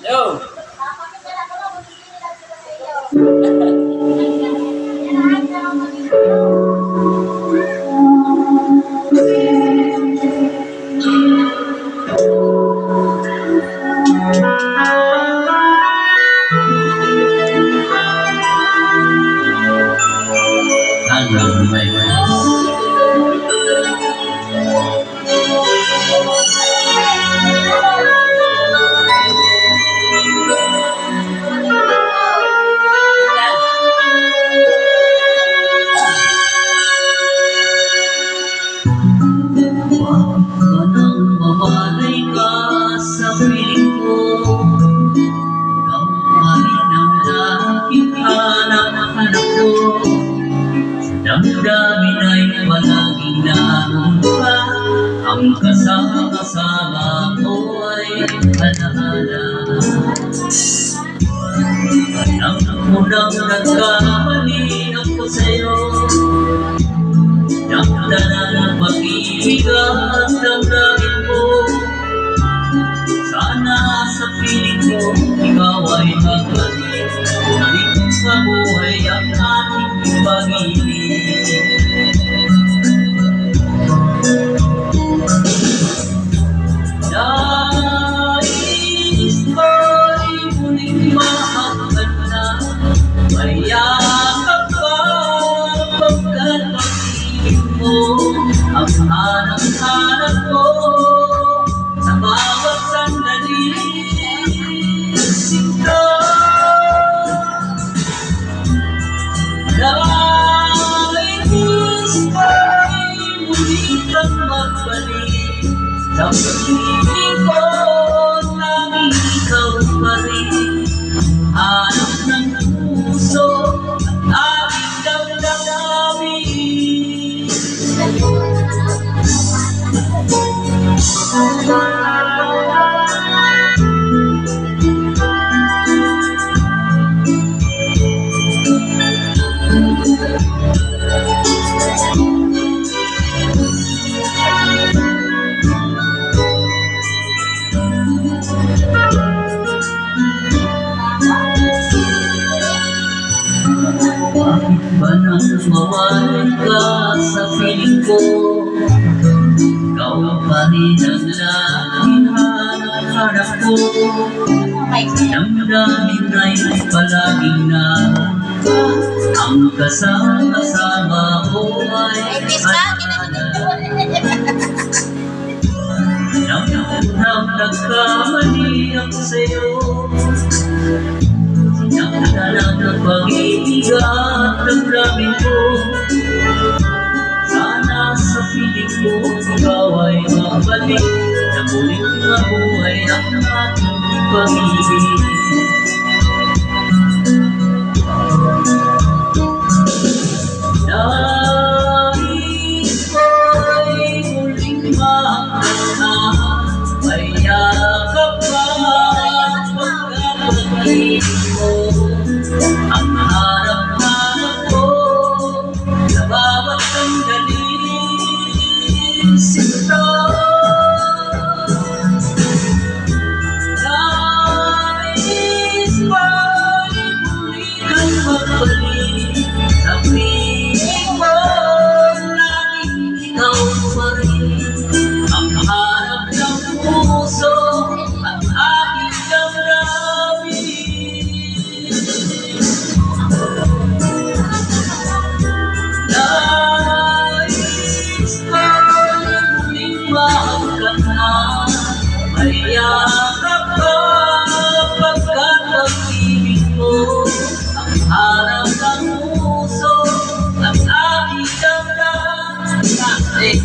Yo! Hanggang may manang mamalay ka sa piling ko. Ikaw pa rin ang laging hanap-hanap ko. Damdamin ay palaging nanumpa. Ang kasama-kasama ko ay alaala. Alam mo nang nagkamali ako sa'yo. Damdanan ang pag-ibig at damdamin mo. Sana sa piling ko ikaw ay magbalik. Balik sa buhay ang ating pag-ibig. Nais ko'y muling mahakad na. Mayakap ka pagkat pag-ibig mo ang hanap-hanap ko sa bawat sandali. Sinta nais ko'y muli kang magbalik. Sa pag-ibig ko laging ikaw pa rin. Hanap ng puso at aking damdamin. Bakit ba nang mawalay ka sa piling ko? Ikaw pa rin ang laging hanap-hanap ko. Damdamin ay palaging nanumpa. Ang kasama-kasama ko ay alaala. Nang nagkamali ako sa'yo. Sinakdalan ang pag-ibig at damdamin ko. Sana sa piling ko ikaw ay mabalik. Na muling mabuhay ang ating pag-ibig. Nais ko'y muling mahakad na. Mayakap ka pagkat pag-ibig mo ang harap-harap ko sa bawat sandali. Sinta nais ko'y muli kang magbalik. Sa piling mo laging ikaw pa rin. Ang harap ng puso at aking damdamin. Nais ko'y muling mahagkan na. Mayakap ka pagkat pag-ibig mo ang harap ng puso at aking damdamin.